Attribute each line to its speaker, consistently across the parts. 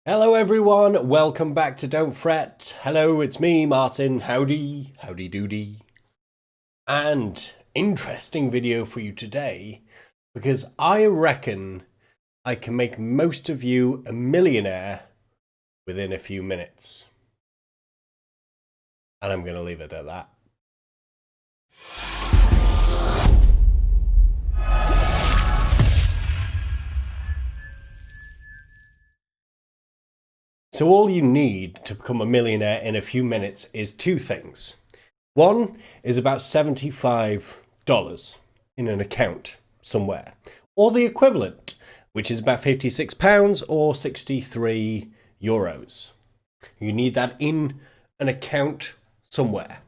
Speaker 1: Hello everyone, welcome back to Don't Fret. Hello, it's me, Martin. Howdy doody. And interesting video for you today because I reckon I can make most of you a millionaire within a few minutes. And I'm going to leave it at that. So all you need to become a millionaire in a few minutes is two things. One is about $75 in an account somewhere, or the equivalent, which is about £56 or 63 euros. You need that in an account somewhere.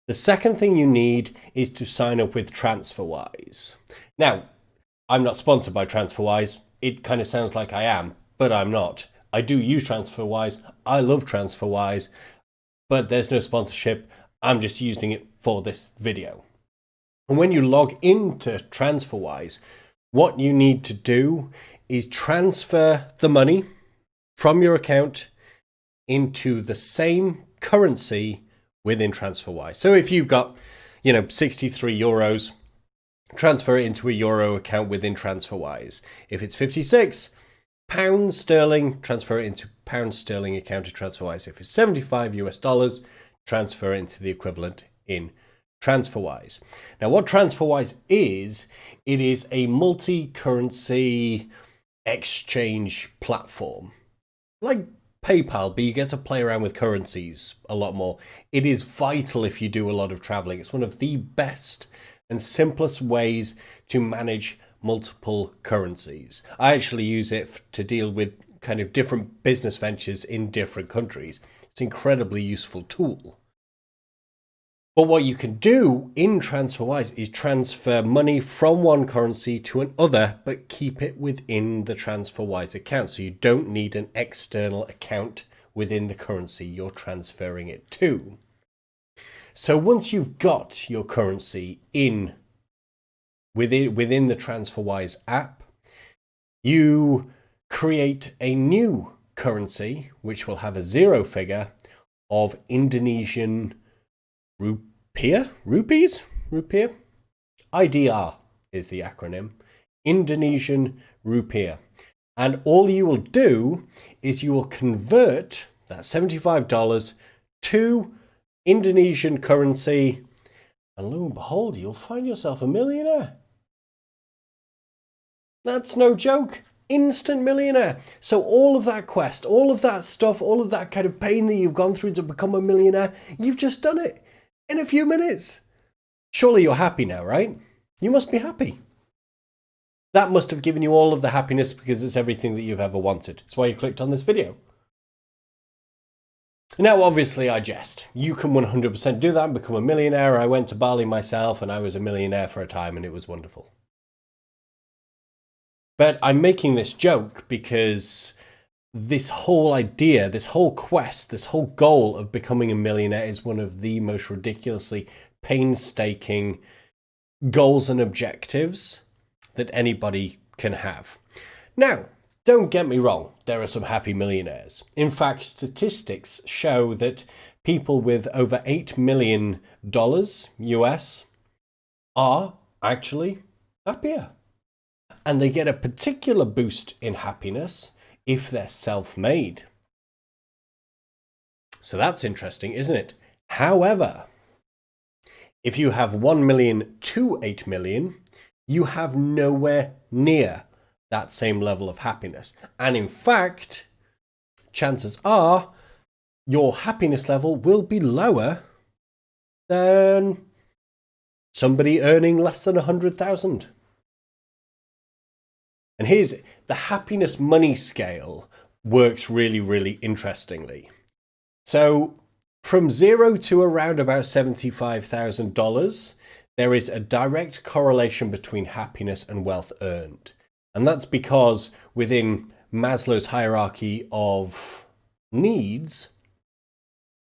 Speaker 1: The second thing you need is to sign up with TransferWise. Now, I'm not sponsored by TransferWise. It kind of sounds like I am, but I'm not. I do use TransferWise. I love TransferWise, but there's no sponsorship. I'm just using it for this video. And when you log into TransferWise, what you need to do is transfer the money from your account into the same currency within TransferWise. So if you've got, 63 euros, transfer it into a euro account within TransferWise. If it's 56 pounds sterling, transfer it into pound sterling account to TransferWise. If it's 75 US dollars, transfer it into the equivalent in TransferWise. Now, what TransferWise is, it is a multi-currency exchange platform. Like PayPal, but you get to play around with currencies a lot more. It is vital if you do a lot of traveling. It's one of the best and simplest ways to manage multiple currencies. I actually use it to deal with kind of different business ventures in different countries. It's an incredibly useful tool. But what you can do in TransferWise is transfer money from one currency to another, but keep it within the TransferWise account. So you don't need an external account within the currency you're transferring it to. So once you've got your currency within the TransferWise app, you create a new currency which will have a zero figure of Indonesian rupees? IDR is the acronym. Indonesian rupiah. And all you will do is you will convert that $75 to Indonesian currency, and lo and behold, you'll find yourself a millionaire. That's no joke. Instant millionaire. So all of that quest, all of that stuff, all of that kind of pain that you've gone through to become a millionaire, you've just done it in a few minutes. Surely you're happy now, right? You must be happy. That must have given you all of the happiness because it's everything that you've ever wanted. That's why you clicked on this video. Now, obviously, I jest. You can 100% do that and become a millionaire. I went to Bali myself and I was a millionaire for a time and it was wonderful. But I'm making this joke because this whole idea, this whole quest, this whole goal of becoming a millionaire is one of the most ridiculously painstaking goals and objectives that anybody can have. Now, don't get me wrong, there are some happy millionaires. In fact, statistics show that people with over $8 million US are actually happier. And they get a particular boost in happiness if they're self-made. So that's interesting, isn't it? However, if you have 1 million to 8 million, you have nowhere near that same level of happiness. And in fact, chances are your happiness level will be lower than somebody earning less than 100,000. And here's the happiness money scale works really, really interestingly. So from zero to around about $75,000, there is a direct correlation between happiness and wealth earned. And that's because within Maslow's hierarchy of needs,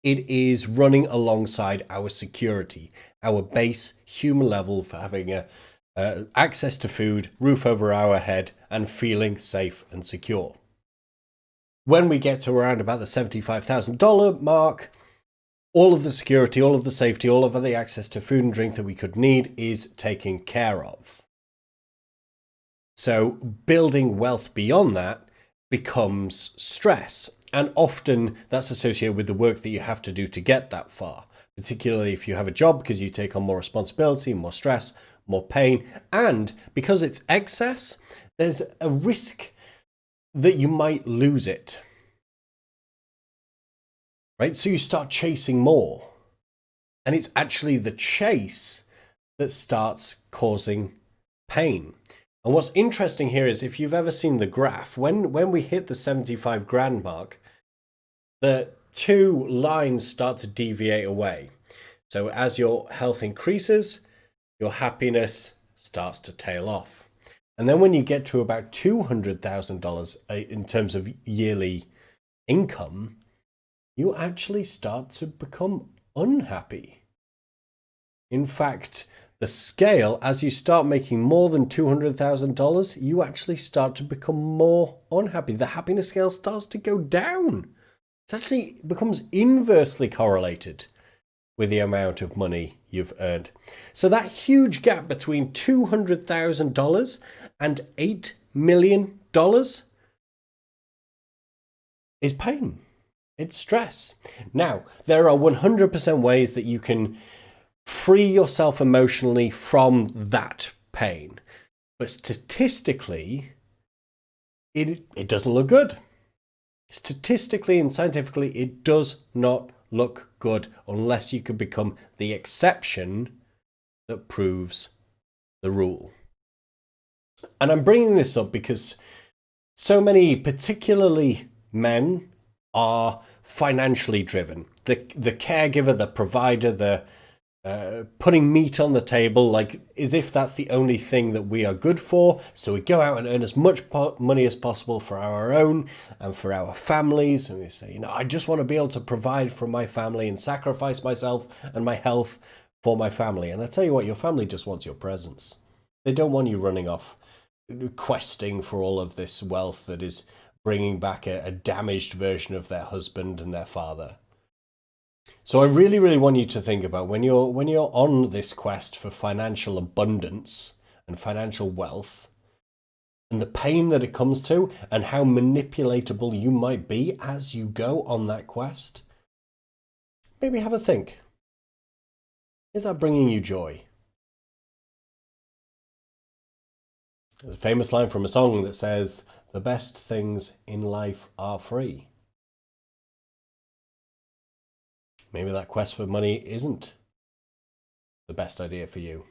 Speaker 1: it is running alongside our security, our base human level for having access to food, roof over our head, and feeling safe and secure. when we get to around about the $75,000 mark, all of the security, all of the safety, all of the access to food and drink that we could need is taken care of. So building wealth beyond that becomes stress. And often that's associated with the work that you have to do to get that far, particularly if you have a job, because you take on more responsibility, more stress, more pain. And because it's excess, there's a risk that you might lose it. Right? So you start chasing more. And it's actually the chase that starts causing pain. And what's interesting here is if you've ever seen the graph, when we hit the 75 grand mark, the two lines start to deviate away. So as your health increases, your happiness starts to tail off. And then when you get to about $200,000 in terms of yearly income, you actually start to become unhappy. In fact, the scale, as you start making more than $200,000, you actually start to become more unhappy. The happiness scale starts to go down. It actually becomes inversely correlated with the amount of money you've earned. So that huge gap between $200,000 and $8 million is pain. It's stress. Now, there are 100% ways that you can free yourself emotionally from that pain. But statistically, it doesn't look good. Statistically and scientifically, it does not look good unless you can become the exception that proves the rule. And I'm bringing this up because so many, particularly men, are financially driven. The caregiver, the provider, the putting meat on the table, like as if that's the only thing that we are good for. So we go out and earn as much money as possible for our own and for our families. And we say, I just want to be able to provide for my family and sacrifice myself and my health for my family. And I tell you what, your family just wants your presence. They don't want you running off questing for all of this wealth that is bringing back a damaged version of their husband and their father. So I really, really want you to think about when you're on this quest for financial abundance and financial wealth, and the pain that it comes to, and how manipulatable you might be as you go on that quest. Maybe have a think. Is that bringing you joy? There's a famous line from a song that says, "The best things in life are free." Maybe that quest for money isn't the best idea for you.